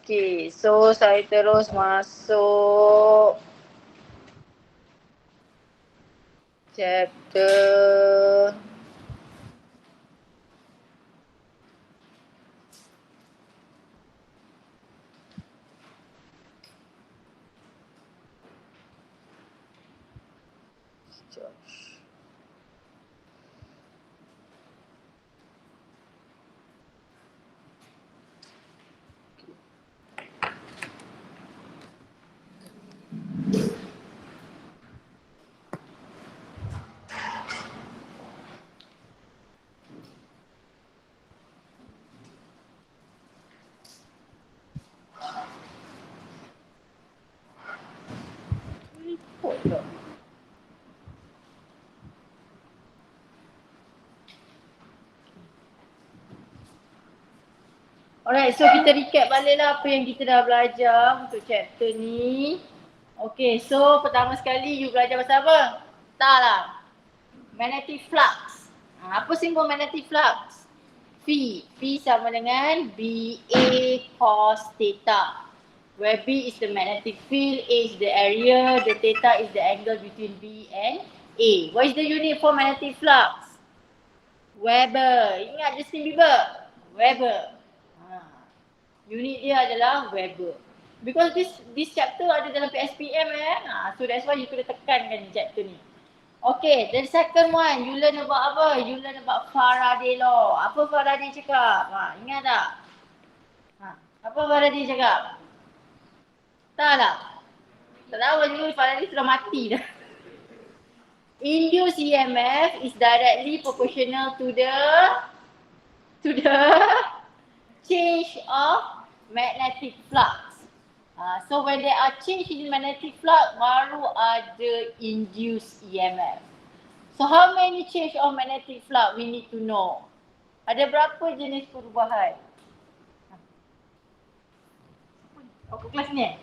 Okey, so saya terus masuk chapter Alright, so kita recap baliklah apa yang kita dah belajar untuk chapter ni. Okay, so pertama sekali you belajar pasal apa? Tak lah. Magnetic flux. Apa simbol magnetic flux? Phi. Phi sama dengan BA cos theta. Where B is the magnetic field, A is the area, the theta is the angle between B and A. What is the unit for magnetic flux? Weber. Ingat Justin Bieber? Weber. Unit dia adalah Weber. Because this chapter ada dalam PSPM so that's why you kena tekankan chapter ni. Okay, then second one, you learn about apa? You learn about Faraday law. Apa Faraday cakap? Ingat tak? Apa Faraday cakap? Tak lah. Tak tahu juga Faraday sudah mati dah. Induced EMF is directly proportional to the change of magnetic flux. So when there are change in magnetic flux, baru ada induced EMF. So how many change of magnetic flux we need to know? Ada berapa jenis perubahan? Aku kelas ni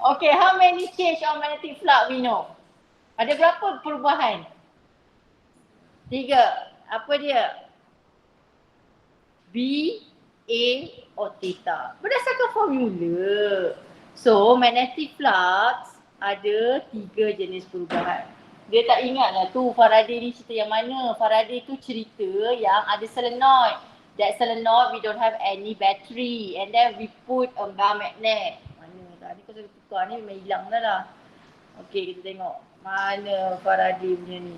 Okay, how many change of magnetic flux we know? Ada berapa perubahan? 3. Apa dia? B, A or theta. Berdasarkan formula. So, magnetic flux ada 3 jenis perubahan. Dia tak ingat lah tu Faraday ni cerita yang mana. Faraday tu cerita yang ada solenoid. That solenoid we don't have any battery and then we put a bar magnet. Mana tadi kau sudah tukar ni memang hilang dah lah. Okay, kita tengok. Mana Faraday punya ni.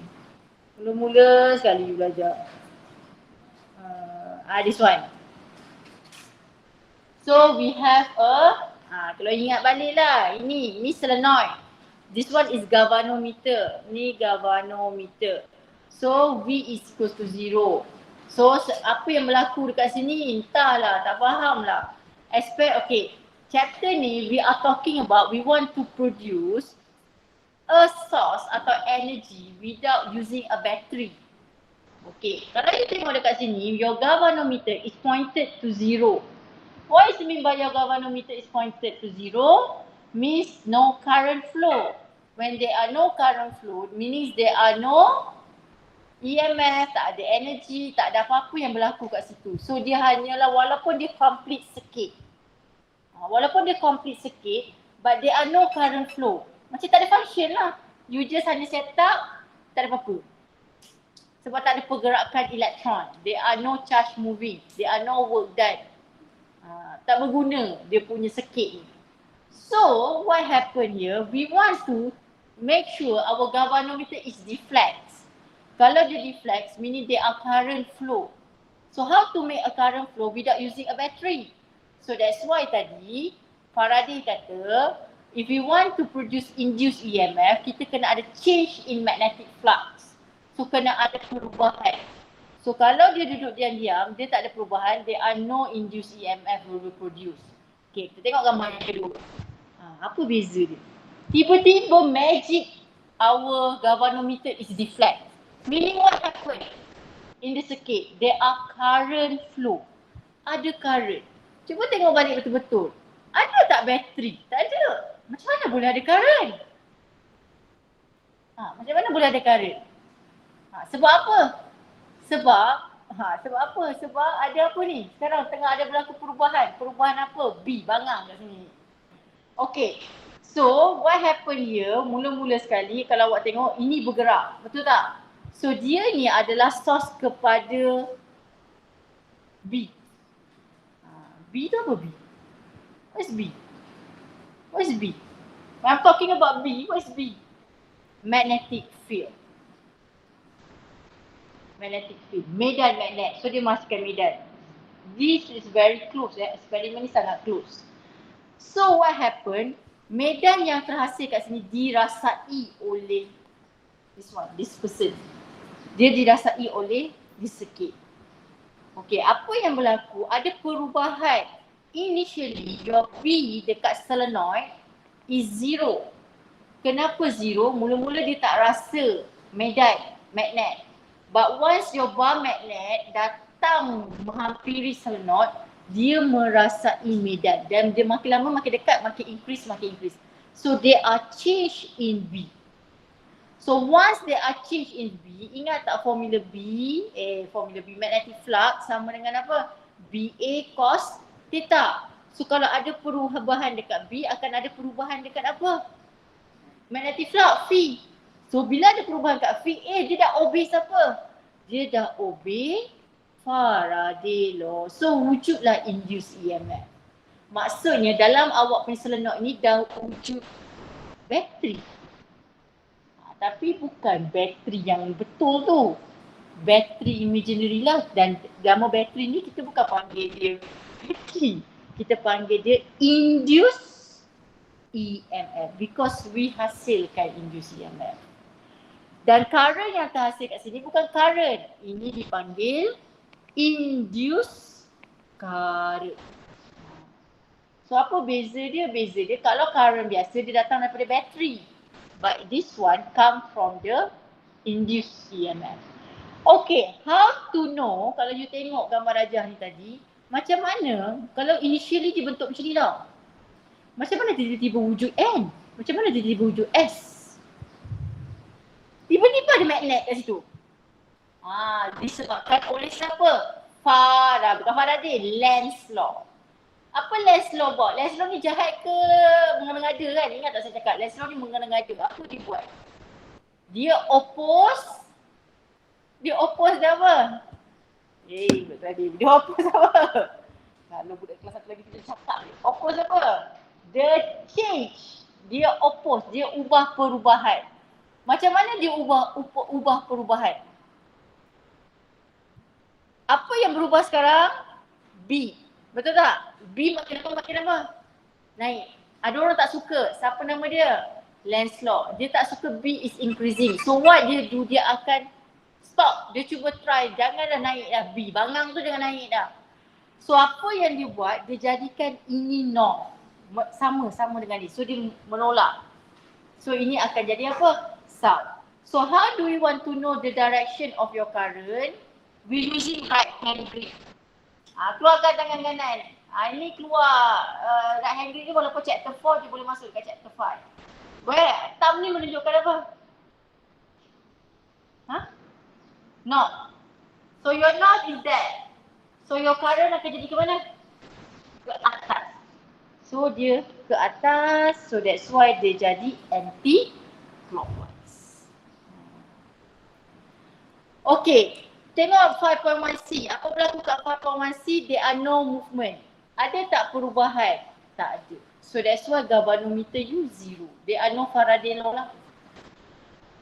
Mula-mula sekali you belajar. This one. So we have kalau ingat balik lah. Ini solenoid. This one is galvanometer. Ni galvanometer. So V is equals to 0. So apa yang berlaku dekat sini? Entahlah, tak faham lah. Okay. Chapter ni we are talking about we want to produce a source atau energy without using a battery. Okay, kalau you tengok dekat sini, your galvanometer is pointed to 0. What is mean by your galvanometer is pointed to 0? Means no current flow. When there are no current flow, meaning there are no EMF, tak ada energy, tak ada apa-apa yang berlaku kat situ. So dia hanyalah walaupun dia complete circuit. But there are no current flow. Macam tak ada function lah. You just hanya set up, tak ada apa-apa. Sebab tak ada pergerakan elektron. There are no charge moving. There are no work done. Tak berguna dia punya circuit ni. So, what happen here? We want to make sure our galvanometer is deflex. Kalau dia deflex, meaning there are current flow. So, how to make a current flow without using a battery? So, that's why tadi Faraday kata, if we want to produce induced EMF, kita kena ada change in magnetic flux. So, kena ada perubahan. So, kalau dia duduk diam-diam, dia tak ada perubahan, there are no induced EMF will be produced. Okay, kita tengok gambar yang kedua. Apa beza dia? Tiba-tiba magic, our galvanometer is deflect. Meaning what happened? In the circuit, there are current flow. Ada current. Cuba tengok balik betul-betul. Ada tak bateri? Tak ada. Macam mana boleh ada current? Macam mana boleh ada current? Sebab apa? Sebab apa? Sebab ada apa ni? Sekarang tengah ada berlaku perubahan. Perubahan apa? B, bangang kat sini. Okay. So, what happen here, mula-mula sekali kalau awak tengok ini bergerak. Betul tak? So, dia ni adalah source kepada B. B tu apa B? What's B? What's B? When I'm talking about B, what's B? Magnetic field. Magnetic field. Medan magnet. So, dia masukkan medan. This is very close. Eksperimen ni sangat close. So, what happened? Medan yang terhasil kat sini dirasai oleh this person. Dia dirasai oleh this circuit. Okay, apa yang berlaku? Ada perubahan. Initially, your B dekat solenoid is 0. Kenapa 0? Mula-mula dia tak rasa magnet. But once your bar magnet datang menghampiri solenoid, dia merasai medan dan dia makin lama makin dekat, makin increase. So they are changed in B. So once they are changed in B, ingat tak formula B? Formula B magnetic flux sama dengan apa? BA cos theta. So kalau ada perubahan dekat B, akan ada perubahan dekat apa? Magnetic flux phi. So bila ada perubahan kat phi A, dia dah obey siapa? Dia dah obey Faraday law. So wujudlah induced EMF. Maksudnya dalam awak punya solenoid ni dah wujud bateri. Tapi bukan bateri yang betul tu. Bateri imaginary lah, dan gambar bateri ni kita bukan panggil dia bateri. Kita panggil dia induced EMF because we hasilkan induced EMF. Dan current yang terhasil kat sini bukan current. Ini dipanggil induced current. So apa beza dia? Beza dia kalau current biasa dia datang daripada bateri. But this one come from the induced EMF. Okay, how to know kalau you tengok gambar rajah ni tadi, macam mana kalau initially dibentuk macam ni tau. Macam mana tiba-tiba wujud N? Macam mana tiba-tiba wujud S? Tiba-tiba ada magnet kat situ. Disebabkan oleh siapa? Bukan Faraday, Lenz law. Apa Lenz law buat? Lenz law ni jahat ke mengada-ngada kan? Ingat tak saya cakap? Lenz law ni mengada-ngada. Apa dia buat? Dia oppose dia apa? Betul tadi. Dia oppose apa? Kalau budak kelas 1 lagi kita cakap ni. Oppose apa? The change. Dia oppose. Dia ubah perubahan. Macam mana dia ubah perubahan? Apa yang berubah sekarang? B. Betul tak? B makin apa? Naik. Ada orang tak suka. Siapa nama dia? Lenz law. Dia tak suka B is increasing. So what dia do? Dia akan stop. Dia cuba try. Janganlah naik dah B. Bangang tu jangan naik dah. So apa yang dia buat? Dia jadikan ini norm. Sama dengan dia. So dia menolak. So ini akan jadi apa? Sub. So how do we want to know the direction of your current? We using right hand grip. Keluarkan tangan kanan. Ini keluar right hand grip ni walaupun chapter 4 dia boleh masuk ke chapter 5. Boleh? Thumb ni menunjukkan apa? North. So your north is that. So your current akan jadi ke mana? Ke atas. So dia ke atas. So that's why dia jadi anti-clockwise. Okay. Tengok 5.1c. Apa berlaku kat 5.1c? There are no movement. Ada tak perubahan? Tak ada. So that's why galvanometer you 0. There are no Faraday law lah.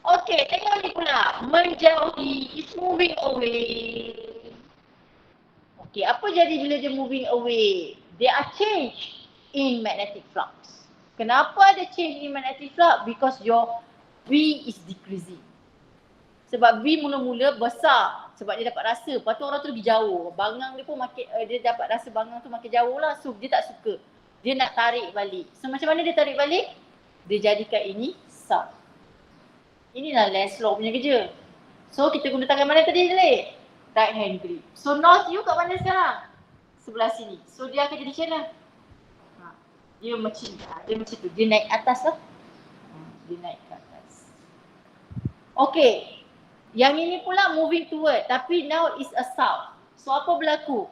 Okay, tengok ni pula. Menjauhi. It's moving away. Okay, apa jadi bila dia moving away? There are change in magnetic flux. Kenapa ada change in magnetic flux? Because your V is decreasing. Sebab V mula-mula besar. Sebab dia dapat rasa. Lepas tu orang tu pergi jauh. Bangang dia pun makin, dia dapat rasa bangang tu makin jauh lah. So dia tak suka. Dia nak tarik balik. So macam mana dia tarik balik? Dia jadikan ini sub. Inilah Lenz law punya kerja. So kita guna tangan mana tadi Jalil? Right hand grip. So north you kat mana sekarang? Sebelah sini. So dia akan jadi macam mana? Dia macam tu. Dia naik atas lah. Dia naik ke atas. Okay. Yang ini pula moving toward, tapi now is a south. So apa berlaku?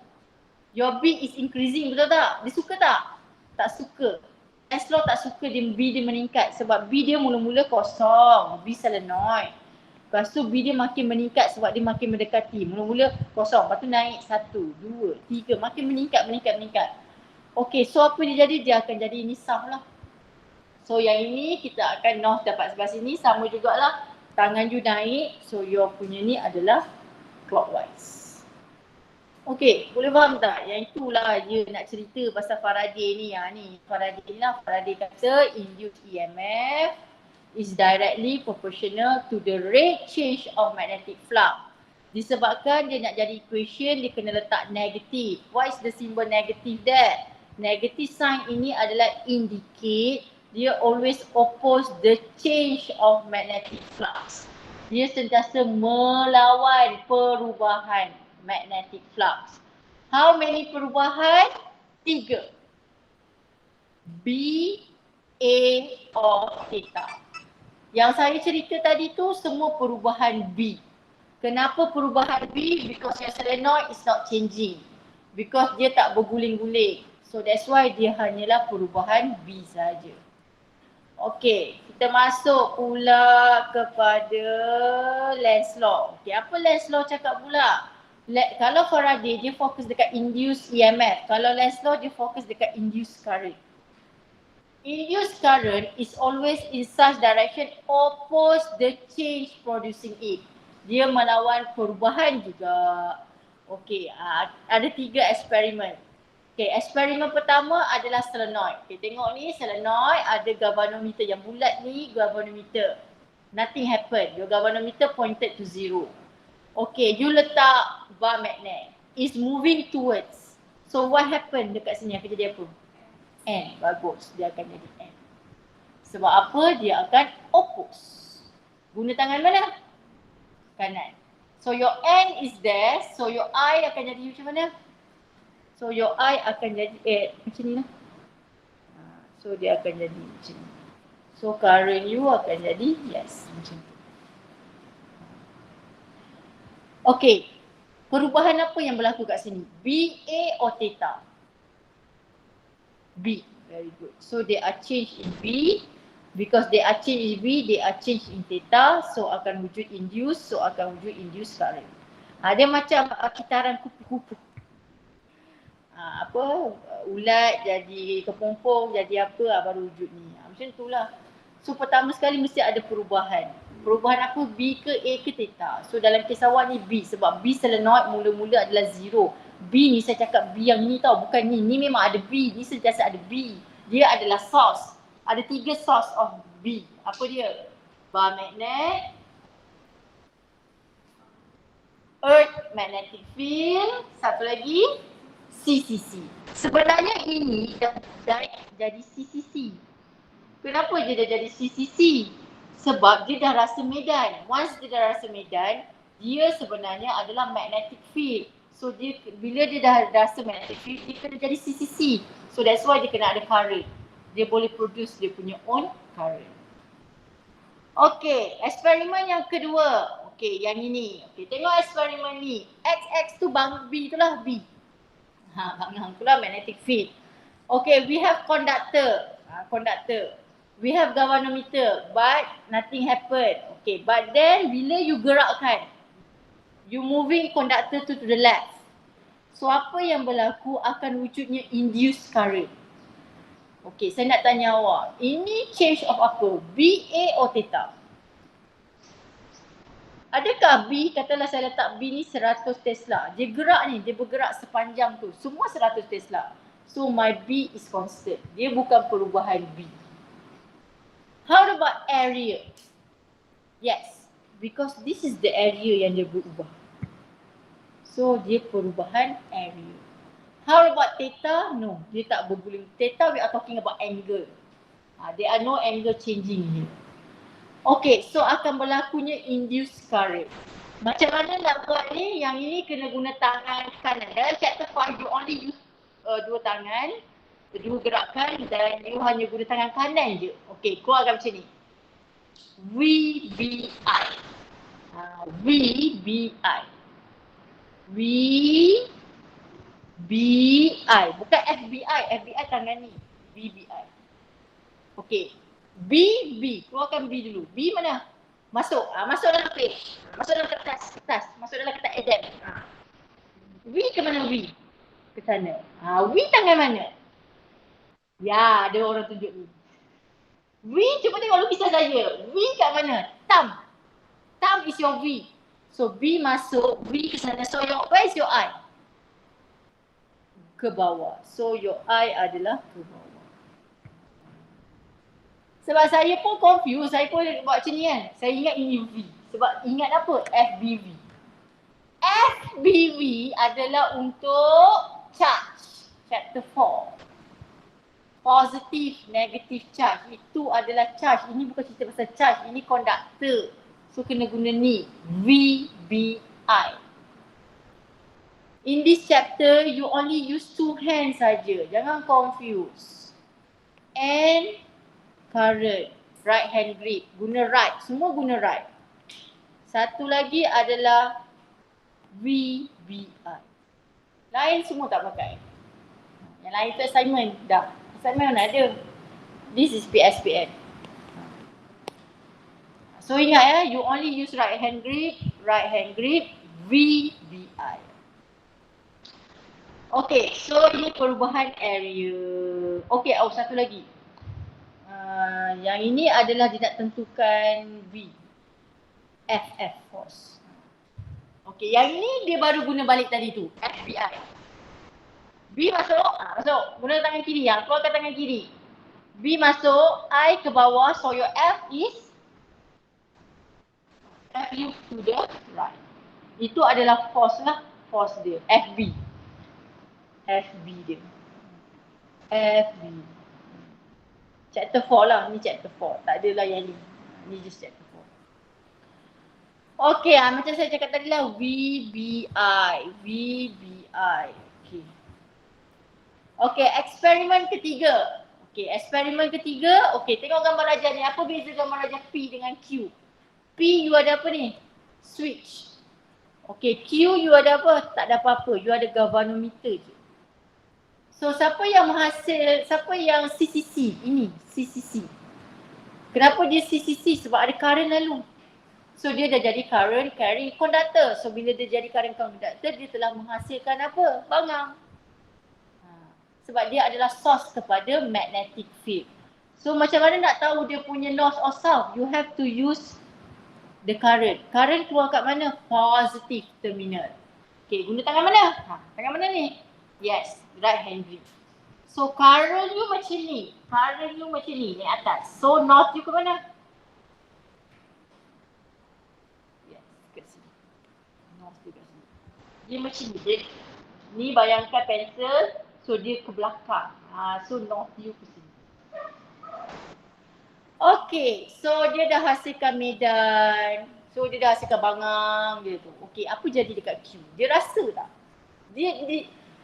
Your B is increasing, betul tak? Dia suka tak? Tak suka. Leslie tak suka B dia meningkat sebab B dia mula-mula kosong. B solenoid. Lepas tu B dia makin meningkat sebab dia makin mendekati. Mula-mula kosong, lepas tu naik 1, 2, 3, makin meningkat. Okay, so apa dia jadi? Dia akan jadi ini south lah. So yang ini kita akan north dapat sebelah sini, sama jugalah. Tangan you naik, so your punya ni adalah clockwise. Okay, boleh faham tak? Yang itulah dia nak cerita pasal Faraday ni. Faraday ni lah, Faraday kata induced EMF is directly proportional to the rate change of magnetic flux. Disebabkan dia nak jadi equation, dia kena letak negatif. What is the symbol negative there? Negative sign ini adalah indicate dia always oppose the change of magnetic flux. Dia sentiasa melawan perubahan magnetic flux. How many perubahan? 3. B, A or theta. Yang saya cerita tadi tu semua perubahan B. Kenapa perubahan B? Because your solenoid is not changing. Because dia tak berguling-guling. So that's why dia hanyalah perubahan B saja. Okey, kita masuk pula kepada Lenz law. Okey, apa Lenz law cakap pula? Kalau Faraday dia fokus dekat induced EMF. Kalau Lenz law dia fokus dekat induced current. Induced current is always in such direction oppose the change producing it. Dia melawan perubahan juga. Okey, ada 3 eksperimen. Okay, eksperimen pertama adalah solenoid. Okay, tengok ni solenoid ada galvanometer yang bulat ni, galvanometer. Nothing happen. Your galvanometer pointed to 0. Okay, you letak bar magnet. It's moving towards. So what happen dekat sini? Akan jadi apa? N. Bagus. Dia akan jadi N. Sebab apa? Dia akan oppose. Guna tangan mana? Kanan. So your N is there. So your I akan jadi macam mana? So your I akan jadi macam ni lah. So dia akan jadi macam ni. So current you akan jadi yes macam tu. Okay. Perubahan apa yang berlaku kat sini? B, A or theta? B. Very good. So they are changed in B. Because they are changed in B, they are changed in theta. So akan wujud induced. So akan wujud induced current. Dia macam kitaran kupu-kupu. Ulat jadi kepompong, jadi apa, baru wujud ni. Macam itulah. So pertama sekali mesti ada perubahan. Perubahan apa? B ke A ke theta. So dalam kes awak ni B, sebab B solenoid mula-mula adalah 0. B ni saya cakap B yang ni tau, bukan ni. Ni memang ada B, ni sentiasa ada B. Dia adalah source. Ada 3 source of B. Apa dia? Bar magnet, earth magnetic field, satu lagi CCC. Sebenarnya ini dah jadi CCC. Kenapa dia dah jadi CCC? Sebab dia dah rasa medan. Once dia dah rasa medan, dia sebenarnya adalah magnetic field. So dia, bila dia dah rasa magnetic field, dia kena jadi CCC. So that's why dia kena ada current. Dia boleh produce dia punya own current. Okay, eksperimen yang kedua. Okay, yang ini. Okay, tengok eksperimen ni. XX tu bang B itulah B. Bang Hang itulah magnetic field. Okay, we have conductor. Conductor. We have galvanometer, but nothing happen. Okay, but then bila you gerakkan, you moving conductor to the left. So apa yang berlaku akan wujudnya induced current. Okay, saya nak tanya awak. Ini change of apa? B, A or theta? Adakah B, katalah saya letak B ni 100 Tesla. Dia gerak ni, dia bergerak sepanjang tu. Semua 100 Tesla. So my B is constant. Dia bukan perubahan B. How about area? Yes, because this is the area yang dia berubah. So dia perubahan area. How about theta? No, dia tak berguling. Theta we are talking about angle. There are no angle changing here. Okay, so akan berlakunya induced current. Macam mana nak buat ni? Yang ini kena guna tangan kanan. Dalam chapter 5, you only use 2 tangan, 2 gerakan dan you hanya guna tangan kanan je. Okay, keluarkan macam ni. VBI. VBI. VBI. Bukan FBI. FBI tangan ni. VBI. Okey. B. Keluarkan B dulu. B mana? Masuk. Masuk dalam page. Masuk dalam kertas. Masuk dalam kertas exam. V ke mana V? Ke sana. V tangan mana? Ya, ada orang tunjuk ni. V, cuba tengok lukisan saya. V kat mana? Thumb. Thumb is your V. So, B masuk, V ke sana. So, where is your eye? Ke bawah. So, your eye adalah ke bawah. Sebab saya pun confused. Saya pun buat macam ni kan. Saya ingat ini V. Sebab ingat apa? FBV. FBV adalah untuk charge. Chapter 4. Positive, negative charge. Itu adalah charge. Ini bukan cerita pasal charge. Ini conductor. So, kena guna ni. VBI. In this chapter, you only use 2 hands saja. Jangan confuse. And current. Right hand grip. Guna right. Semua guna right. Satu lagi adalah VBI. Lain semua tak pakai. Yang lain tu assignment. Dah. Assignment mana ada. This is PSPN. So ingat ya, you only use right hand grip, VBI. Okay, so ini perubahan area. Okay, satu lagi. Yang ini adalah dia nak tentukan V. FF force. Okay, yang ini dia baru guna balik tadi tu, FBI. B masuk, masuk. Guna tangan kiri, keluarkan tangan kiri. B masuk, I ke bawah, so your F is FU to the right. Itu adalah force lah, force dia, FB. FB dia. FB. Chapter 4 lah, ni chapter 4. Tak adalah yang ni. Ni just chapter 4. Okay, macam saya cakap tadi lah, VBI. Okay. Okay, eksperimen ketiga. Okay, tengok gambar rajah ni. Apa beza gambar rajah P dengan Q? P, you ada apa ni? Switch. Okay, Q, you ada apa? Tak ada apa-apa. You ada galvanometer je. So, siapa yang CCC? Ini, CCC. Kenapa dia CCC? Sebab ada current lalu. So, dia dah jadi current carrying conductor. So, bila dia jadi current conductor, dia telah menghasilkan apa? Bangang. Sebab dia adalah source kepada magnetic field. So macam mana nak tahu dia punya north or south? You have to use the current. Current keluar kat mana? Positive terminal. Okay, guna tangan mana? Tangan mana ni? Yes, right hand grip. So current you macam ni. Ni atas. So north you ke mana? Yes, kat sini. North you kat sini. Dia macam ni. Ni bayangkan pensel. So dia ke belakang. So north you ke sini. Okay, so dia dah hasilkan medan. So dia dah hasilkan bangang dia tu. Okay, apa jadi dekat Q? Dia rasa tak?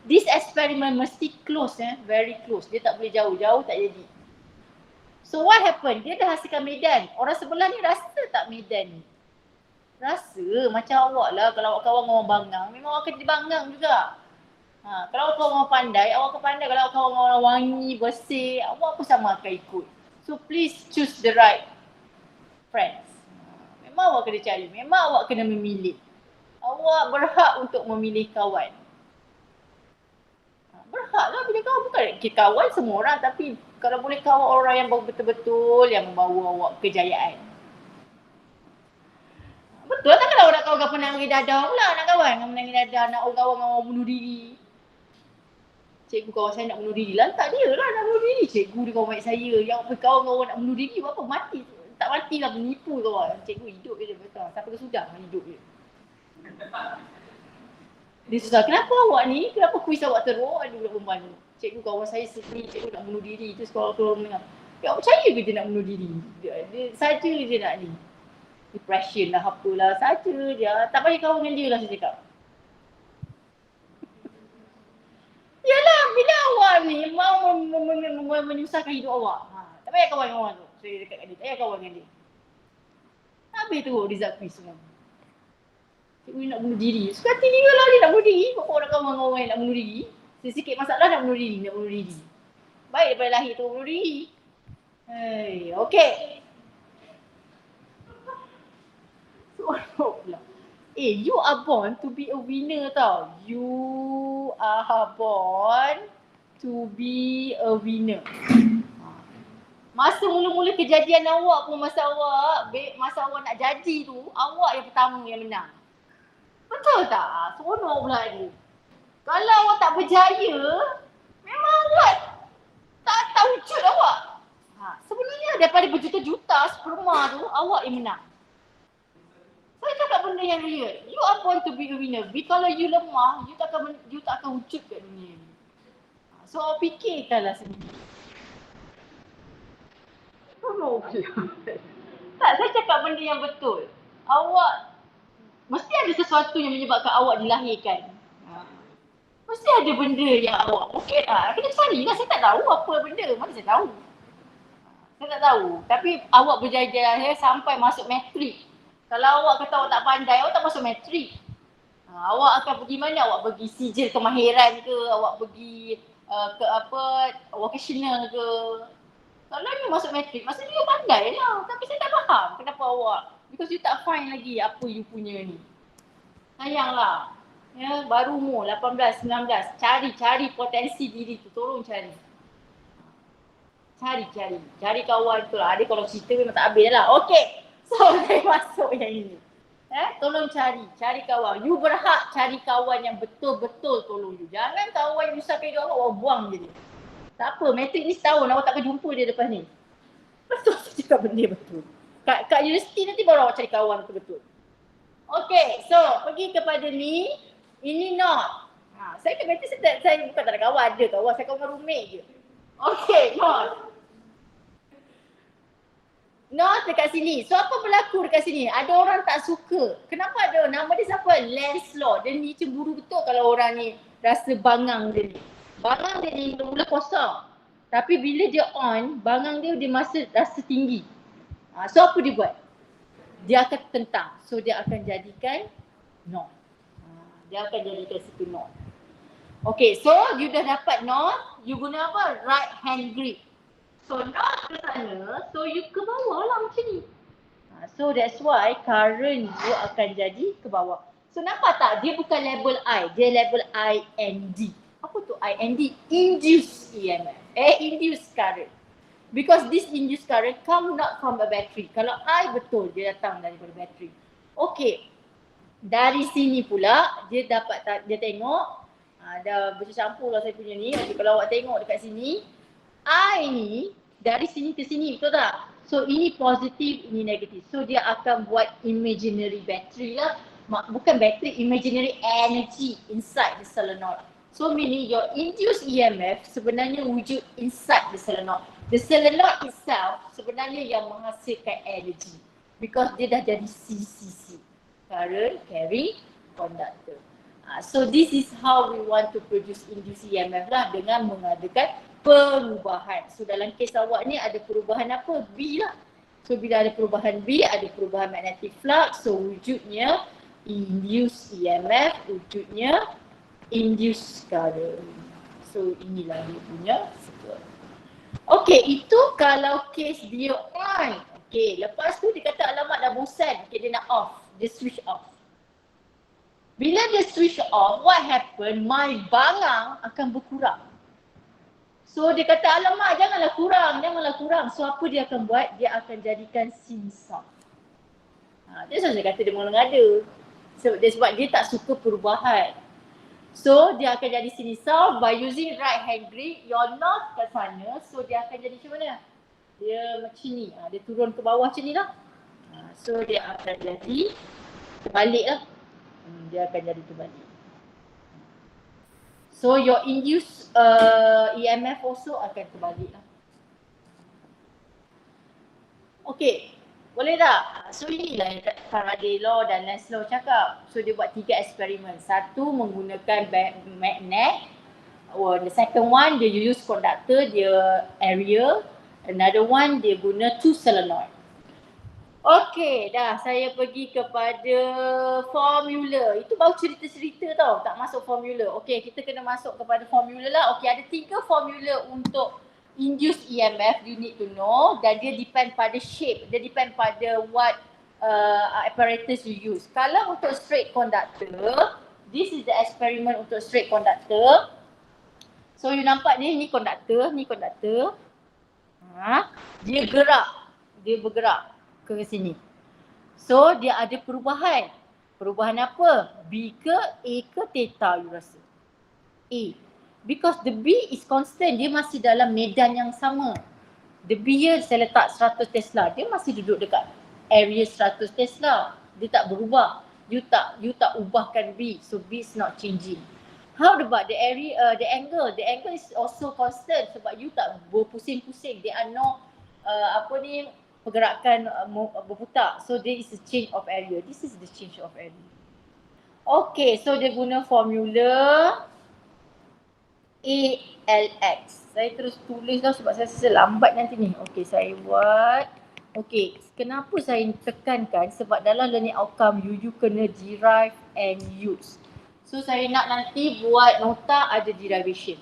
This experiment mesti close, very close. Dia tak boleh jauh tak jadi. So what happened? Dia dah hasilkan medan. Orang sebelah ni rasa tak medan ni? Rasa macam awak lah. Kalau awak kawan orang bangang, memang awak akan jadi bangang juga. Kalau kau orang pandai, awak akan pandai. Kalau kau orang wangi, bersih, awak pun sama akan ikut. So please choose the right friends. Memang awak kena cari, memang awak kena memilih. Awak berhak untuk memilih kawan. Berhak lah bila kawan, bukan kawan semua orang, tapi kalau boleh kawan orang yang betul-betul yang membawa awak kejayaan. Betul tak kalau nak kawan penangis dadah pula nak kawan dengan penangis dadah, nak kawan dengan orang bunuh diri. Cikgu kawan saya nak bunuh diri, lantak dia lah nak bunuh diri. Cikgu dia kawan baik saya, yang berkawan dengan orang nak bunuh diri, buat apa? Mati. Tak mati lah, menipu kawan. Cikgu hidup je dia berkata, sampai ke sudah hidup dia. Dia susah, kenapa awak ni? Kenapa kuis awak teruk? Ada budak perempuan tu. Cikgu kawan saya sedih, cikgu nak bunuh diri. Terus kawan-kawan mendengar, ya percaya ke dia nak bunuh diri? Dia saja dia nak ni. Depression lah, apalah, saja dia. Tak payah kawan dengan dia lah saya cakap. Yalah, bila awak ni mau menyusahkan hidup awak, tak payah kawan dengan orang tu. Saya dekat dengan dia, tak payah kawan dengan dia. Habis tu result quiz semua. nak bunuh diri. Suka hati dia lah dia nak bunuh diri. Kau orang kawan dengan orang yang nak bunuh diri. Sikit masalah nak bunuh diri. Baik daripada lahir tu bunuh diri. Hey, okay. Soalan pula. You are born to be a winner tau. You are born to be a winner. Masa mula-mula kejadian awak pun masa awak nak jadi tu, awak yang pertama yang menang. Betul tak? Seronok pula ni. Kalau awak tak berjaya, memang awak tak wujud awak. Sebenarnya daripada berjuta-juta sperma tu, awak yang menang. Saya cakap benda yang real. You are born to be a winner. Kalau you lemah, you tak akan wujud kat dunia ni. So, fikirkanlah sendiri. Tak, saya cakap benda yang betul. Awak, mesti ada sesuatu yang menyebabkan awak dilahirkan. Mesti ada benda yang awak, okey lah. Kena carilah, saya tak tahu apa benda. Mana saya tahu? Saya tak tahu. Tapi awak berjaya sampai masuk matrik. Kalau awak kata awak tak pandai, awak tak masuk matrik. Awak akan pergi mana? Awak pergi sijil kemahiran ke? Awak pergi ke apa? Vocational ke? Kalau you masuk matrik, maksudnya you pandai lah. Tapi saya tak faham kenapa awak. Because you tak find lagi apa you punya ni. Sayanglah. Ya, baru umur 18, 19. Cari potensi diri tu. Tolong cari. Cari kawan tu lah. Ada kalau cerita memang tak habis lah. Okay. So, saya masuk yang ini. Tolong cari kawan. You berhak cari kawan yang betul-betul tolong you. Jangan kawan yang usahkan hidup awak buang je dia. Tak apa, matrik ni setahun awak takkan jumpa dia lepas ni. Betul, saya cakap benda betul. Kat universiti nanti baru awak cari kawan betul-betul. Okay, so pergi kepada ni. Ini not. Saya kat matrik saya bukan tak ada kawan, ada kawan. Saya kawan roommate je. Okay, not. Not dekat sini. So apa berlaku dekat sini? Ada orang tak suka. Kenapa ada? Nama dia siapa? Lancelot. Dia ni cemburu betul kalau orang ni rasa bangang dia ni. Bangang dia ni mula kosong. Tapi bila dia on, bangang dia rasa tinggi. So apa dia buat? Dia akan tentang. So dia akan jadikan not. Dia akan jadikan situ not. Okay, so you dah dapat not. You guna apa? Right hand grip. So not ke sana, so you ke bawah lah macam ni. So that's why current you akan jadi ke bawah. So nampak tak? Dia bukan label I, dia label IND. Apa tu IND? Induced EMF. Induced current. Because this induced current come not from a battery. Kalau I betul, dia datang daripada battery. Okay. Dari sini pula, dia tengok. Dah bercampur lah saya punya ni. Okay, kalau awak tengok dekat sini, I ni dari sini ke sini, betul tak? So ini positif, ini negatif. So dia akan buat imaginary battery lah. Bukan battery, imaginary energy inside the solenoid. So meaning your induced EMF sebenarnya wujud inside the solenoid. The solenoid itself sebenarnya yang menghasilkan energy. Because dia dah jadi CCC. Current carry conductor. So this is how we want to produce induced EMF lah, dengan mengadakan perubahan. So dalam kes awak ni ada perubahan apa? B lah. So bila ada perubahan B, ada perubahan magnetic flux. So wujudnya induced EMF, wujudnya induced current. So inilah dia punya circle. Okay, itu kalau kes dia on. Okay, lepas tu dia kata alamak dah bosan. Okay, dia nak off. Dia switch off. Bila dia switch off, what happen? My bangang akan berkurang. So dia kata alamak janganlah kurang. So apa dia akan buat? Dia akan jadikan sinsang. Dia saya kata dia mengada. So sebab dia tak suka perubahan. So dia akan jadi sinisau by using right hand grip. Your north kat sana. So dia akan jadi macam mana? Dia macam ni. Dia turun ke bawah macam ni lah. So dia akan jadi terbalik lah. Dia akan jadi terbalik. So your induced EMF also akan terbalik lah. Okay, boleh tak? So inilah yang Faraday Law dan Lenz Law cakap. So dia buat 3 eksperimen. Satu menggunakan magnet. The second one dia use conductor, dia area. Another one dia guna 2 solenoid. Okey, dah saya pergi kepada formula. Itu baru cerita-cerita tau, tak masuk formula. Okey, kita kena masuk kepada formula lah. Okey, ada 3 formula untuk induce EMF, you need to know, dan dia depend pada shape, dia depend pada what apparatus you use. Kalau untuk straight conductor, this is the experiment untuk straight conductor. So you nampak ni conductor, ni conductor. Dia bergerak ke sini. So dia ada perubahan. Perubahan apa? B ke A ke theta you rasa? A. Because the B is constant, dia masih dalam medan yang sama. The B here saya letak 100 Tesla, dia masih duduk dekat area 100 Tesla. Dia tak berubah. You tak ubahkan B, so B is not changing. How about the area, the angle? The angle is also constant sebab you tak berpusing-pusing. There are no pergerakan berputar. So there is a change of area. This is the change of area. Okay, so dia guna formula ALX. Saya terus tulis dah sebab saya rasa lambat nanti ni. Okay, saya buat. Okay, kenapa saya tekankan? Sebab dalam learning outcome you kena derive and use. So saya nak nanti buat nota ada derivation.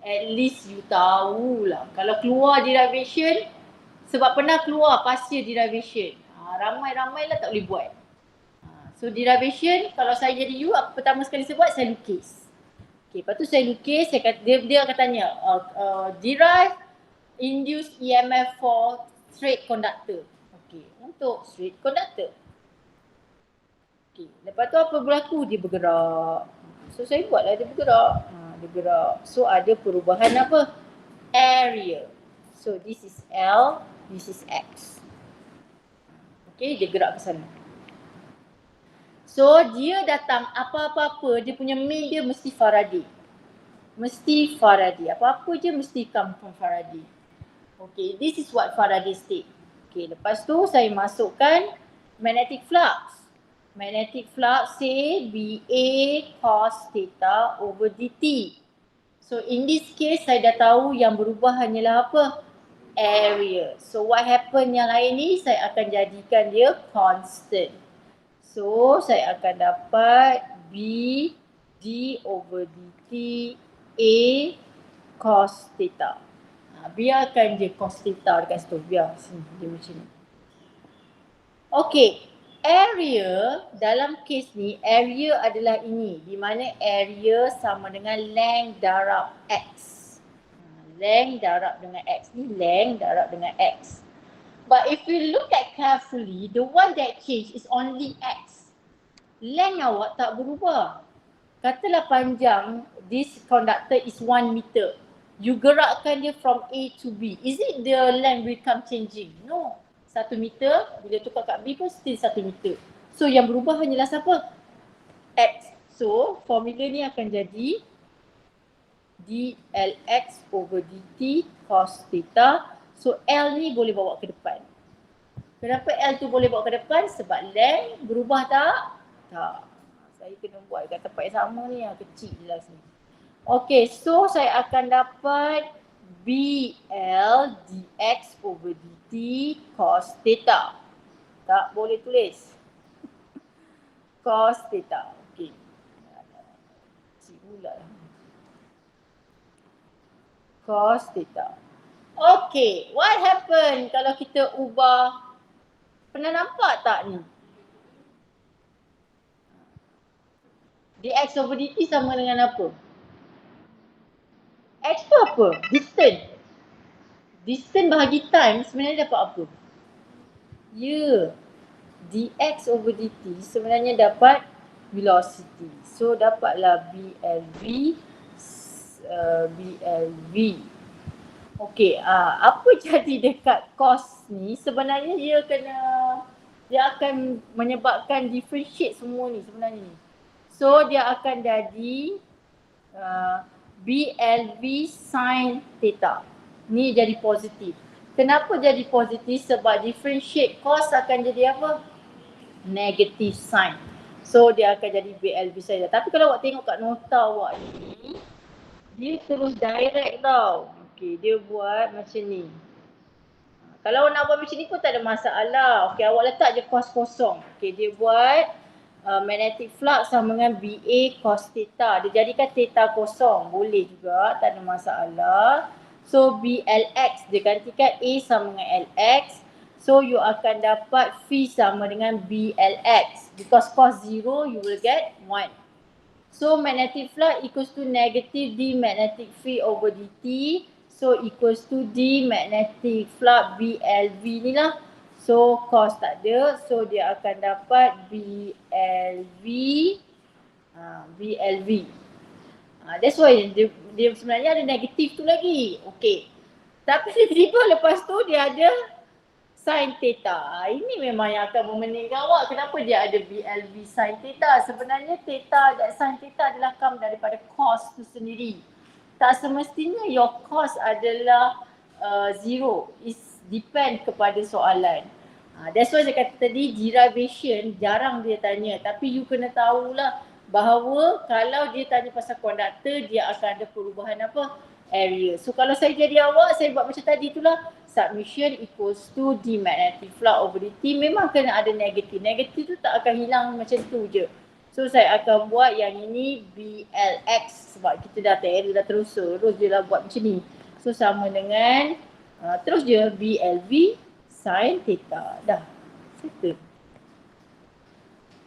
At least you tahulah. Kalau keluar derivation, sebab pernah keluar partial derivation. Ramai-ramai lah tak boleh buat. So derivation, kalau saya jadi you, pertama sekali saya buat, saya lukis. Okay, lepas tu saya lukis, dia akan tanya, derive induced EMF for straight conductor. Okay, untuk straight conductor. Okay, lepas tu apa berlaku? Dia bergerak. So saya buatlah dia bergerak. Dia gerak. So ada perubahan apa? Area. So this is L, this is X. Okay, dia gerak ke sana. So dia datang apa-apa, dia punya main dia mesti Faraday. Mesti Faraday. Apa-apa je mesti come from Faraday. Okay, this is what Faraday state. Okay, lepas tu saya masukkan magnetic flux. Magnetic flux say BA cos theta over dt. So in this case saya dah tahu yang berubah hanyalah apa? Area. So what happen yang lain ni saya akan jadikan dia constant. So saya akan dapat B d over dt A cos theta. Biarkan je cos theta dekat situ. Biar sini dia macam ni. Okay. Area dalam kes ni, area adalah ini. Di mana area sama dengan length darab X. Length darab dengan X ni, length darab dengan X. But if you look at carefully, the one that change is only X. Length awak tak berubah. Katalah panjang, this conductor is 1 meter. You gerakkan dia from A to B. Is it the length become changing? No. 1 meter, bila tukar kat B pun still 1 meter. So yang berubah hanyalah siapa? X. So formula ni akan jadi dlx over dt cos theta. So L ni boleh bawa ke depan. Kenapa L tu boleh bawa ke depan? Sebab length berubah tak? Tak. Saya kena buat kat tempat yang sama ni, yang kecil lah sini. Okay, so saya akan dapat BL dx over dt cos theta. Tak boleh tulis. Cos theta. Okay. Cik pula lah. Cos theta. Okay, what happen kalau kita ubah? Pernah nampak tak ni? dx over dt sama dengan apa? X tu apa? Distance. Distance bahagi time sebenarnya dapat apa? Ya. Dx over dt sebenarnya dapat velocity. So dapatlah BLV. Okey, apa jadi dekat cos ni? Sebenarnya dia akan menyebabkan differentiate semua ni sebenarnya ni. So dia akan jadi BLV sin theta. Ni jadi positif. Kenapa jadi positif? Sebab differentiate cos akan jadi apa? Negative sign. So dia akan jadi BLV sin theta. Tapi kalau awak tengok kat nota awak ni, dia terus direct tau. Okay, dia buat macam ni. Kalau nak buat macam ni pun tak ada masalah. Okey, awak letak je cos kosong. Okey, dia buat magnetic flux sama dengan BA cos theta. Dia jadikan theta kosong. Boleh juga, tak ada masalah. So BLX, dia gantikan A sama dengan LX. So you akan dapat phi sama dengan BLX. Because cos 0, you will get 1. So magnetic flux equals to negative D magnetic phi over dt. So equals to D magnetic flux BLV ni lah. So cos tak ada. So dia akan dapat BLV. BLV. That's why dia sebenarnya ada negatif tu lagi. Okay. Tapi tiba-tiba lepas tu dia ada sin theta. Ini memang yang akan memeningkan awak. Kenapa dia ada BLV sin theta? Sebenarnya theta dan sin theta adalah come daripada cos tu sendiri. Tak semestinya your cos adalah zero. It depend kepada soalan. That's why saya kata tadi derivation jarang dia tanya. Tapi you kena tahulah bahawa kalau dia tanya pasal konduktor, dia akan ada perubahan apa? Area. So kalau saya jadi awak, saya buat macam tadi itulah. Submission equals to D magnetic flux over dt. Memang kena ada negatif. Negatif tu tak akan hilang macam tu je. So saya akan buat yang ini BLX sebab kita dah teori dah terus je lah buat macam ni. So sama dengan terus je BLV sin theta. Dah. Settle.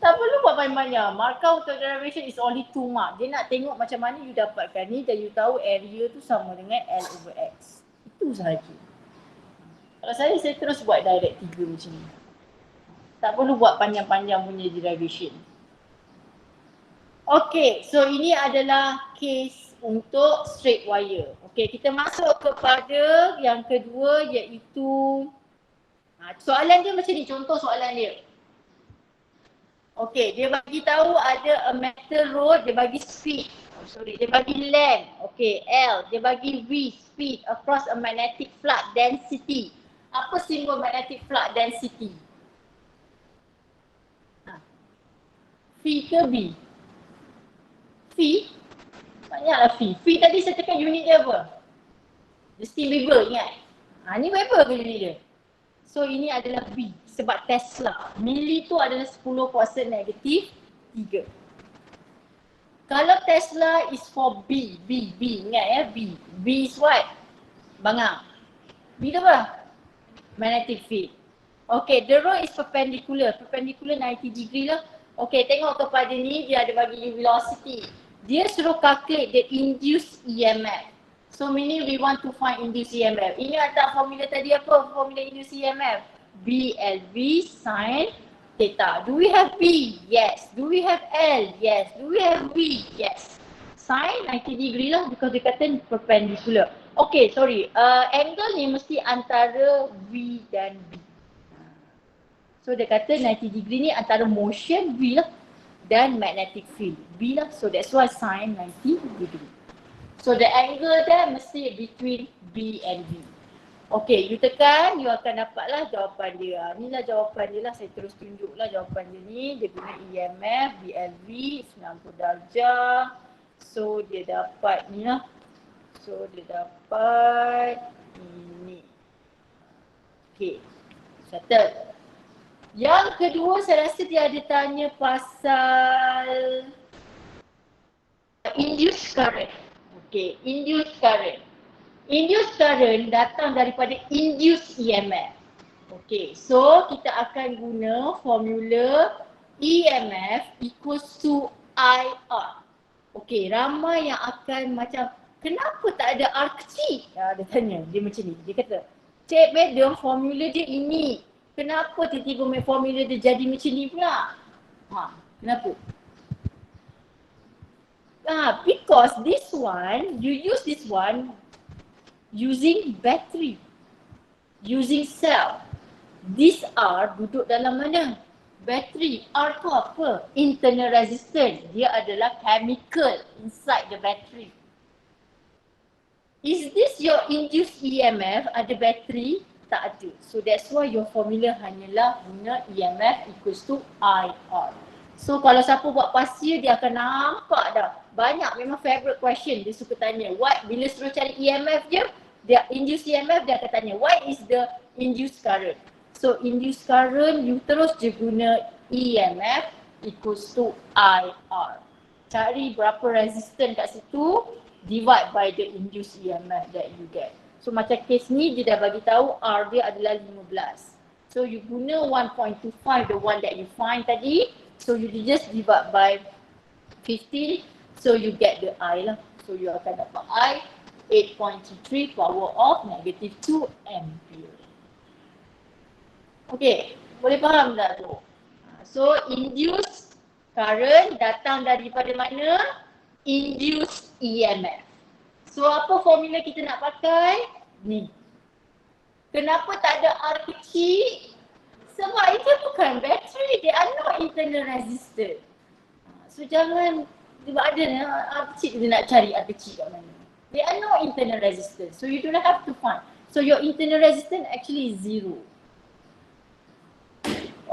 Tak perlu buat banyak-banyak. Markah untuk derivation is only 2 mark. Dia nak tengok macam mana you dapatkan ni dan you tahu area tu sama dengan L over X. Itu sahaja. Kalau saya terus buat direct 3 macam ni. Tak perlu buat panjang-panjang punya derivation. Okay, so ini adalah case untuk straight wire. Okay, kita masuk kepada yang kedua iaitu soalan dia macam ni, contoh soalan dia. Okay, dia bagi tahu ada a metal rod, dia bagi speed. Dia bagi length, okay, L. Dia bagi V, speed across a magnetic flux density. Apa simbol magnetic flux density? Phi ke B? Phi? Banyaklah Phi. Phi tadi saya cakap unit dia apa? Dia steam Weber, ingat? Ni Weber ke unit dia? So ini adalah B sebab Tesla. Milli tu adalah 10 kuasa negatif 3. Kalau Tesla is for B, ingat ya, B. B is what? Bangang. B tu apa? Magnetic field. Okay, the rod is perpendicular 90 degree lah. Okay, tengok kepada ni, dia ada bagi velocity. Dia suruh calculate the induced EMF. So meaning we want to find induced EMF. Ingat tak formula tadi apa? Formula induced EMF. BLV sin theta. Do we have B? Yes. Do we have L? Yes. Do we have V? Yes. Sin 90 degree lah because dia kata perpendicular. Okay, sorry. Angle ni mesti antara V dan B. So dia kata 90 degree ni antara motion V lah dan magnetic field B lah. So that's why sin 90 degree. So the angle there mesti between B and V. Okay, you tekan, you akan dapatlah jawapan dia. Inilah jawapan dia lah, saya terus tunjuklah jawapan dia ni. Dia guna EMF, BLV 90 darjah. So dia dapat ni lah. So dia dapat ini. Okay, settle. Yang kedua saya rasa dia ada tanya pasal induced current. Okay, induced current. Induced current datang daripada induced EMF. Okay, so kita akan guna formula EMF equals to IR. Okay, ramai yang akan macam kenapa tak ada R kecil? Dia tanya, dia macam ni. Dia kata, Cik Madam, formula dia ini. Kenapa tiba-tiba main formula dia jadi macam ni pula? Kenapa? Because this one, you use this one using battery, using cell. This R duduk dalam mana? Battery. R tu apa? Internal resistance. Dia adalah chemical inside the battery. Is this your induced EMF? Ada battery? Tak ada. So that's why your formula hanyalah guna EMF equals to IR. So kalau siapa buat pasir dia akan nampak dah. Banyak memang favorite question dia suka tanya. What? Bila suruh cari EMF je, dia induced EMF dia akan tanya what is the induced current. So induced current you terus je guna EMF equals to IR. Cari berapa resistance kat situ, divide by the induced EMF that you get. So macam case ni dia dah bagi tahu R dia adalah 15. So you guna 1.25, the one that you find tadi. So you just divide by 15. So you get the I lah. So you akan dapat I 8.23 power of negative 2 ampere. Okay, boleh faham tak tu? So induced current datang daripada mana? Induced EMF. So apa formula kita nak pakai? Ni. Kenapa tak ada R kecil? Sebab itu bukan battery, they are not internal resistor. So jangan, sebab ada R kecil dia nak cari R kecil kat mana. They are not internal resistance, so you don't have to find. So your internal resistance actually is 0.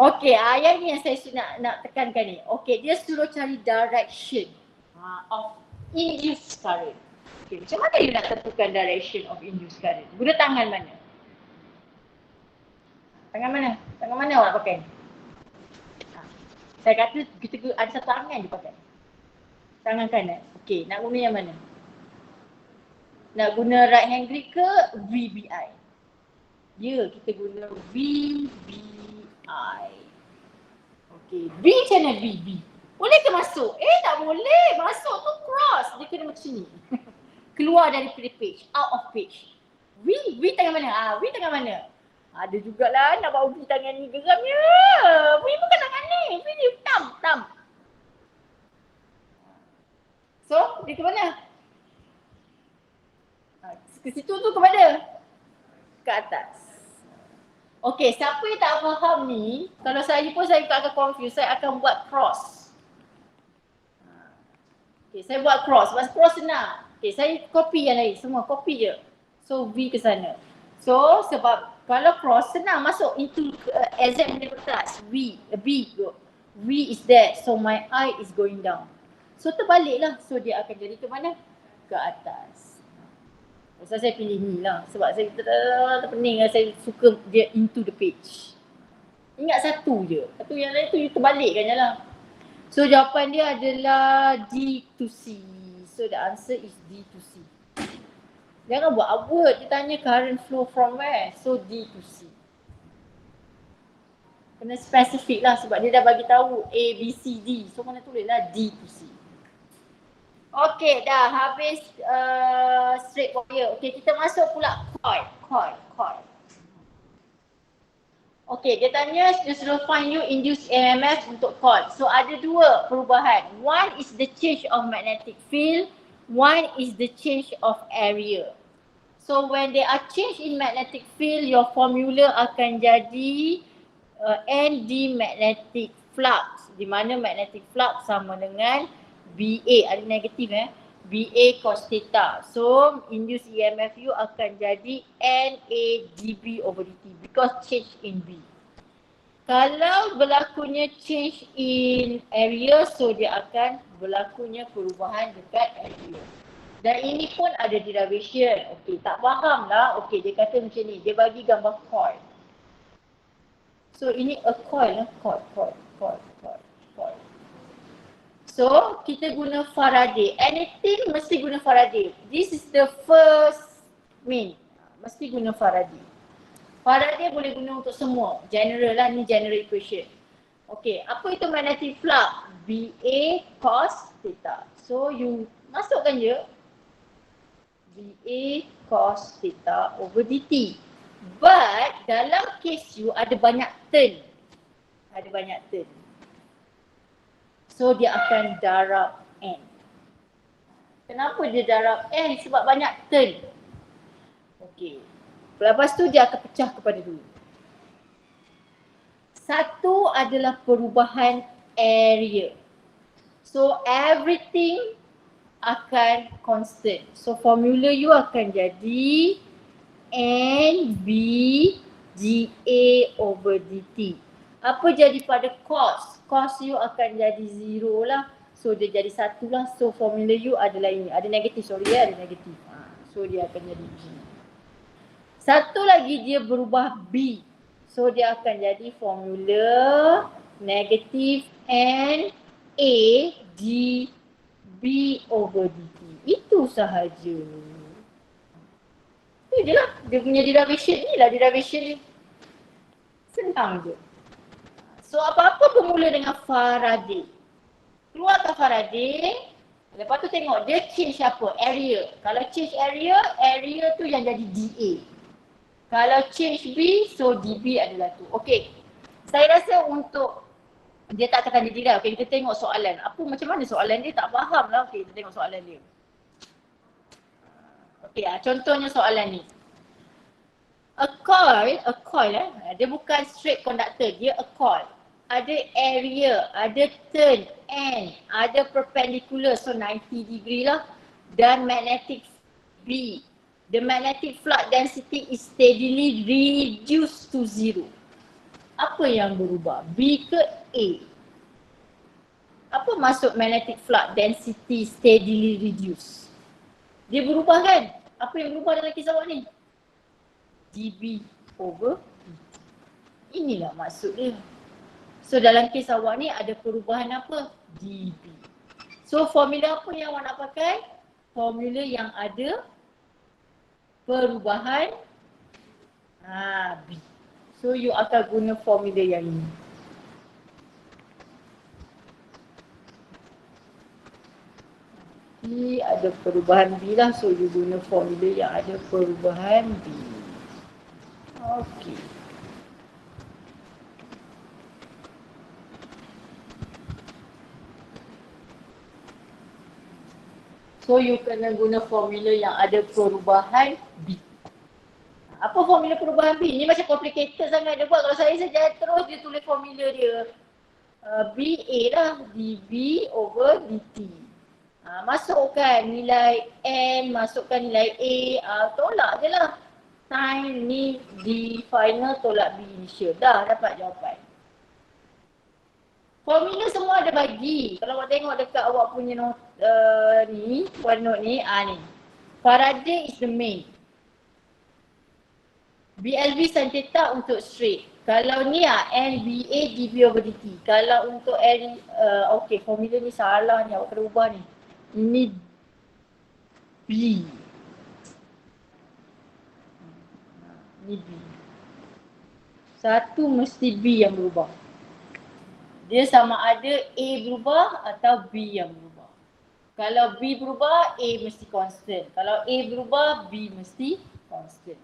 Okay, yang ni yang saya nak tekankan ni. Okay, dia suruh cari direction of induced current. Okay, macam mana you nak tentukan direction of induced current? Guna tangan mana? Tangan mana? Tangan mana awak pakai? Saya kata kita ada satu tangan dia pakai. Tangan kanan. Okey, nak guna yang mana? Nak guna right hand grip ke VBI? Ya, kita guna VBI. Okey, B macam mana B? Boleh ke masuk? Tak boleh. Masuk tu cross. Dia kena macam ni. Keluar dari page, out of page. V tangan mana? V tangan mana? Ada jugalah nak bawa V tangan ni geramnya. V bukan tangan ni. V ni thumb. So, dia ke mana? Ke situ tu ke mana? Ke atas. Okay, siapa yang tak faham ni, kalau saya pun saya akan confuse, saya akan buat cross. Okay, saya buat cross. Sebab cross senang. Okay, saya copy yang lain. Semua copy je. So, V ke sana. So, sebab kalau cross senang masuk into exam di kertas. B go. V is there. So, my I is going down. So, terbaliklah. So, dia akan jadi ke mana? Ke atas. So, saya pilih ni lah. Sebab saya terpening lah. Saya suka dia into the page. Ingat satu je. Satu yang lain tu you terbalikkan je lah. So, jawapan dia adalah D to C. So, the answer is D to C. Jangan buat awkward. Dia tanya current flow from where? So, D to C. Kena spesifik lah sebab dia dah bagi tahu A, B, C, D. So, mana tulis lah D to C. Okay, dah habis straight wire. Okay, kita masuk pula coil. Okay, dia tanya dia suruh find you induced EMF untuk coil. So, ada dua perubahan. One is the change of magnetic field. One is the change of area. So, when there are change in magnetic field, your formula akan jadi ND magnetic flux. Di mana magnetic flux sama dengan BA, ada negatif BA cos theta. So, induced EMF you akan jadi NA dB over dt because change in B. Kalau berlakunya change in area, so dia akan berlakunya perubahan dekat area. Dan ini pun ada derivation. Okey, tak faham lah. Okey, dia kata macam ni. Dia bagi gambar coil. So, ini a coil lah. Coil. So, kita guna Faraday. Anything mesti guna Faraday. This is the first main. Mesti guna Faraday. Faraday boleh guna untuk semua. General lah, ni general equation. Okay, apa itu magnetic flux? BA cos theta. So, you masukkan je. BA cos theta over dt. But, dalam case you ada banyak turn. So, dia akan darab N. Kenapa dia darab N? Sebab banyak turn. Okey. Lepas tu dia akan pecah kepada dua. Satu adalah perubahan area. So, everything akan constant. So, formula you akan jadi NB dA over dt. Apa jadi pada cos? Cos you akan jadi 0 lah. So dia jadi 1 lah. So formula you adalah ini. Ada negatif, ada negatif. So dia akan jadi begini. Satu lagi dia berubah B. So dia akan jadi formula negative N A D B over dt. Itu sahaja. Itu je lah. Dia punya derivation ni lah derivation ni. Senang je. So apa-apa bermula dengan Faraday. Keluarkan Faraday. Lepas tu tengok dia change apa? Area. Kalau change area, area tu yang jadi dA. Kalau change B, so dB adalah tu. Okey. Saya rasa untuk dia tak akan jadi dah. Okey, kita tengok soalan. Apa macam mana soalan dia? Tak faham lah. Okey, kita tengok soalan dia. Okey, contohnya soalan ni. A coil dia bukan straight conductor, dia a coil. Ada area, ada turn N, ada perpendicular, so 90 degree lah. Dan magnetic B. The magnetic flux density is steadily reduced to zero. Apa yang berubah? B ke A? Apa maksud magnetic flux density steadily reduced? Dia berubah kan? Apa yang berubah dalam kisah awak ni? dB over dt. Inilah maksud dia. So dalam kes awak ni ada perubahan apa? dB. So formula apa yang awak nak pakai? Formula yang ada perubahan B. So you akan guna formula yang ini. B ada perubahan B lah. So you guna formula yang ada perubahan B. Okey. So you kena guna formula yang ada perubahan B. Apa formula perubahan B? Ni macam complicated sangat dia buat. Kalau saya saja terus dia tulis formula dia. BA lah, dB over dt. Masukkan nilai N, masukkan nilai A, tolak je lah. Time ni D final tolak B initial. Dah dapat jawapan. Formula semua ada bagi. Kalau awak tengok dekat awak punya ni, OneNote ni, ni. Faraday is the main. BLV sin theta untuk straight. Kalau ni NBA dB over dt. Kalau untuk N, okey, formula ni salah ni, awak kena ubah ni. Ini B. Ni B. Satu mesti B yang berubah. Dia sama ada A berubah atau B yang berubah. Kalau B berubah, A mesti constant. Kalau A berubah, B mesti constant.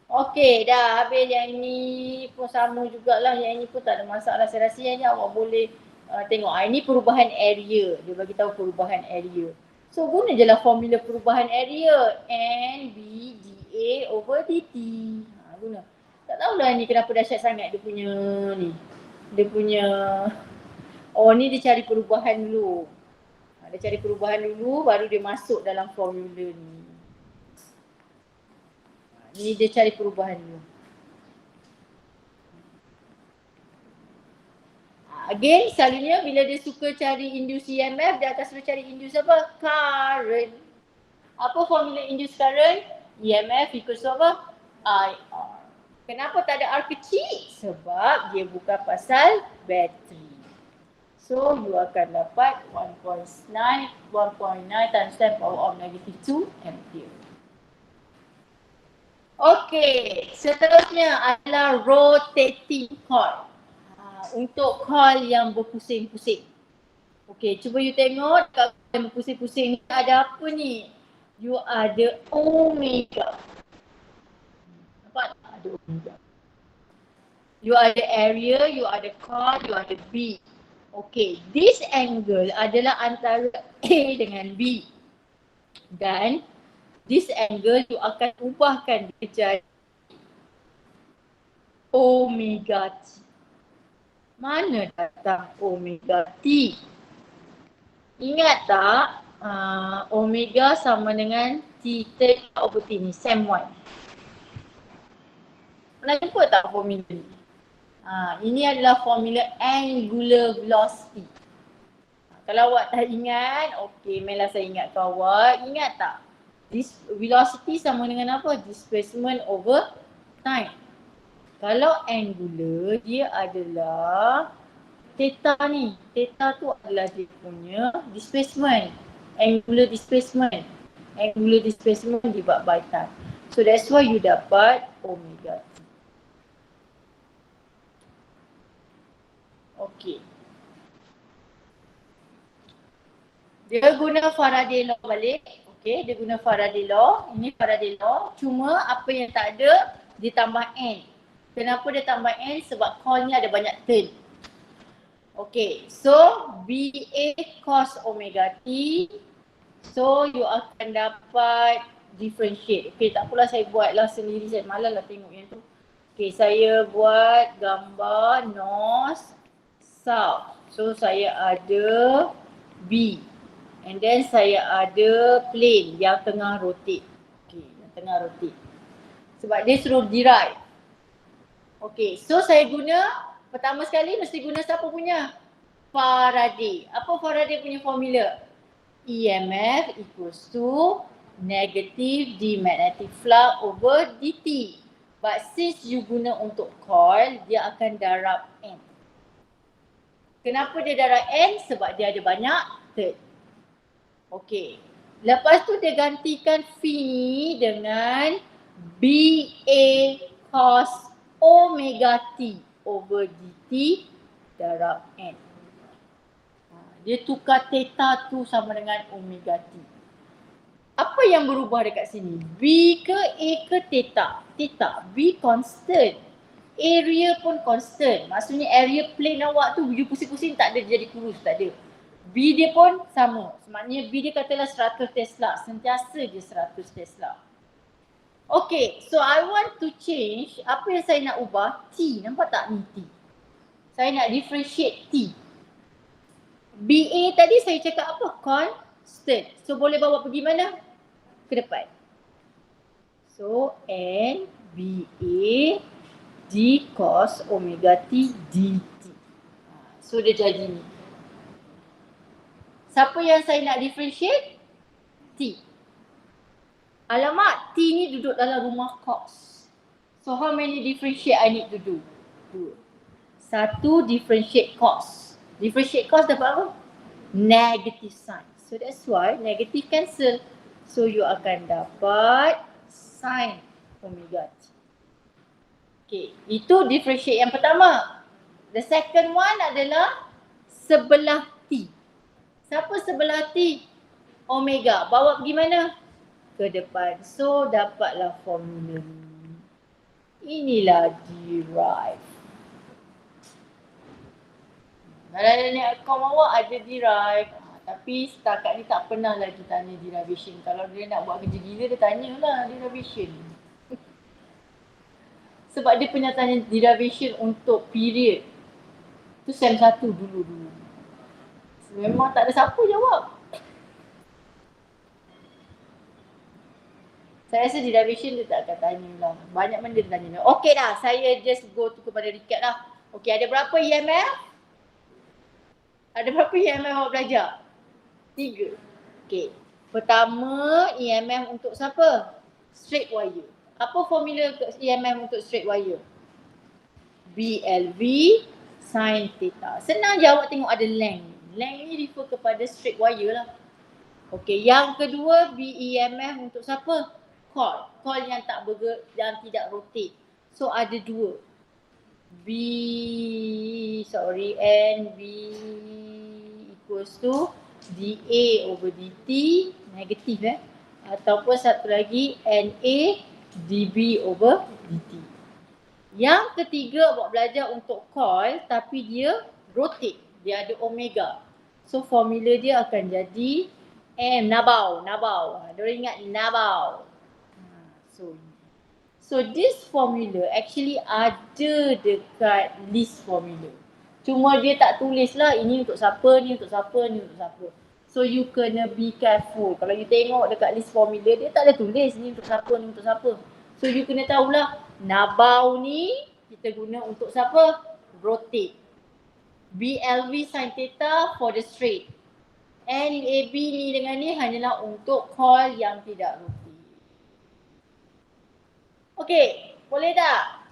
Okey, dah habis yang ni pun sama jugalah. Yang ni pun tak ada masalah. Saya rasa yang ni awak boleh tengok. Ini perubahan area. Dia bagi tahu perubahan area. So guna je lah formula perubahan area. N, B, dA over dt. Guna. Tak tahulah ni kenapa dahsyat sangat dia punya ni. Dia punya, ni dia cari perubahan dulu. Dia cari perubahan dulu baru dia masuk dalam formula ni. Ni dia cari perubahan dulu. Again, selalunya bila dia suka cari induce EMF, dia akan selalu cari induce apa? Current. Apa formula induce current? EMF equals to apa? IR. Kenapa tak ada R kecil? Sebab dia bukan pasal bateri. So, you akan dapat 1.9 times 10 power of negative 2 ampere. Okey, seterusnya adalah rotating coil. Untuk coil yang berpusing-pusing. Okey, cuba you tengok kalau yang berpusing-pusing ni ada apa ni? You ada omega. Nampak? Ada omega. You ada area, you ada coil, you ada B. Okey, this angle adalah antara A dengan B. Dan this angle you akan ubahkan dia jadi omega T. Mana datang omega T? Ingat tak? Omega sama dengan theta over T ni, same one. Pernah jumpa tak formula ni? Ini adalah formula angular velocity. Kalau awak tak ingat, okey, mainlah saya ingatkan awak. Ingat tak? velocity sama dengan apa? Displacement over time. Kalau angular, dia adalah theta ni. Theta tu adalah dia punya displacement. Angular displacement. Angular displacement divided by time. So that's why you dapat omega t. Okay. Dia guna Faraday law balik. Okay, dia guna Faraday law. Ini Faraday law. Cuma apa yang tak ada, dia tambah N. Kenapa dia tambah N? Sebab coil ni ada banyak turn. Okay, so BA cos omega T. So you akan dapat differentiate. Okay, tak apalah saya buatlah sendiri. Saya malas lah tengok yang tu. Okay, saya buat gambar north, south. So saya ada B. And then saya ada plane yang tengah rotate. Okay, yang tengah rotate. Sebab dia suruh derive. Okay, so saya guna, pertama sekali mesti guna siapa punya? Faraday. Apa Faraday punya formula? EMF equals to negative d magnetic flux over dt. But since you guna untuk coil, dia akan darab N. Kenapa dia darab N? Sebab dia ada banyak turn. Okey. Lepas tu dia gantikan phi ni dengan BA cos omega T over dt darab N. Dia tukar theta tu sama dengan omega T. Apa yang berubah dekat sini? B ke A ke theta? Theta. B constant. Area pun constant. Maksudnya area plane awak tu you pusing-pusing tak ada jadi kurus, tak ada. B dia pun sama. Maknanya B dia katalah 100 Tesla. Sentiasa je 100 Tesla. Okay, so I want to change. Apa yang saya nak ubah? T. Nampak tak ni T? Saya nak differentiate T. BA tadi saya cakap apa? Constant. So boleh bawa pergi mana? Ke depan. So N BA d cos omega T dt. So dia jadi ni. Siapa yang saya nak differentiate? T. Alamak, T ni duduk dalam rumah cos. So how many differentiate I need to do? 2. 1 differentiate cos. Differentiate cos dapat apa? Negative sign. So that's why negative cancel. So you akan dapat sin omega T. Okay, itu differentiate yang pertama. The second one adalah sebelah T. Siapa sebelah T? Omega. Bawa pergi mana? Ke depan. So dapatlah formula ni. Inilah derive. Dalam ni akaun awak ada derive. Tapi setakat ni tak pernah lagi tanya derivation. Kalau dia nak buat kerja gila dia tanyalah derivation. Sebab dia pernah tanya derivation untuk period. Tu sem 1 dulu. Memang tak ada siapa jawab. Saya rasa derivation dia tak akan tanya lah. Banyak benda dia tanya. Okey dah, saya just go to kepada recap lah. Okey, ada berapa EMF? Ada berapa EMF awak belajar? 3. Okey. Pertama, EMF untuk siapa? Straight wire. Apa formula EMF untuk straight wire? BLV sin theta. Senang je awak tengok ada length. Length ni refer kepada straight wire lah. Okey, yang kedua BEMF untuk siapa? Coil. Coil yang tak yang tidak rotate. So ada 2. NB equals to dA over dt negatif ataupun satu lagi NA dB over dt. Yang ketiga awak belajar untuk coil tapi dia rotate. Dia ada omega. So formula dia akan jadi M, nabau. Diorang ingat nabau. So this formula actually ada dekat list formula. Cuma dia tak tulis lah ini untuk siapa, ni untuk siapa, ni untuk siapa. So you kena be careful. Kalau you tengok dekat list formula dia tak ada tulis ni untuk siapa, ni untuk siapa. So you kena tahulah nabau ni kita guna untuk siapa? Rotate. BLV sin theta for the straight. NAB ni dengan ni hanyalah untuk coil yang tidak rotate. Okay, boleh tak?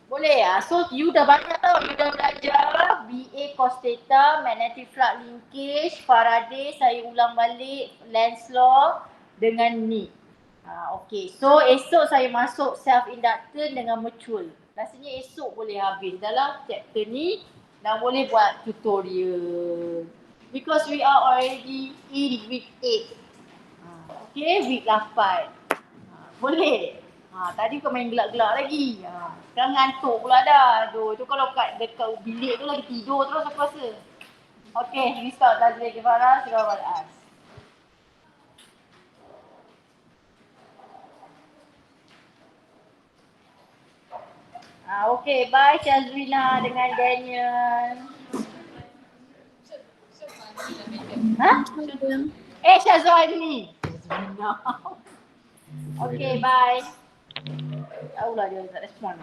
Boleh ya. So you dah banyak tau, you dah belajar BA cos theta, magnetic flux linkage, Faraday, saya ulang balik, Lenz law dengan ni. Okay, so esok saya masuk self-inductance dengan mutual. Rasanya esok boleh habis dalam chapter ni dan boleh buat tutorial. Because we are already in week 8. Okay, week 8. Boleh. Tadi kau main gelak-gelak lagi. Sekarang ngantuk pula dah. Aduh, tu kalau dekat bilik tu lagi tidur terus aku rasa. Okay, restart Tazli Kifara, Surah Al-As. Okay, bye Syazrina dengan Daniel. Syazwani. Okay, bye. Tahulah dia tak respon.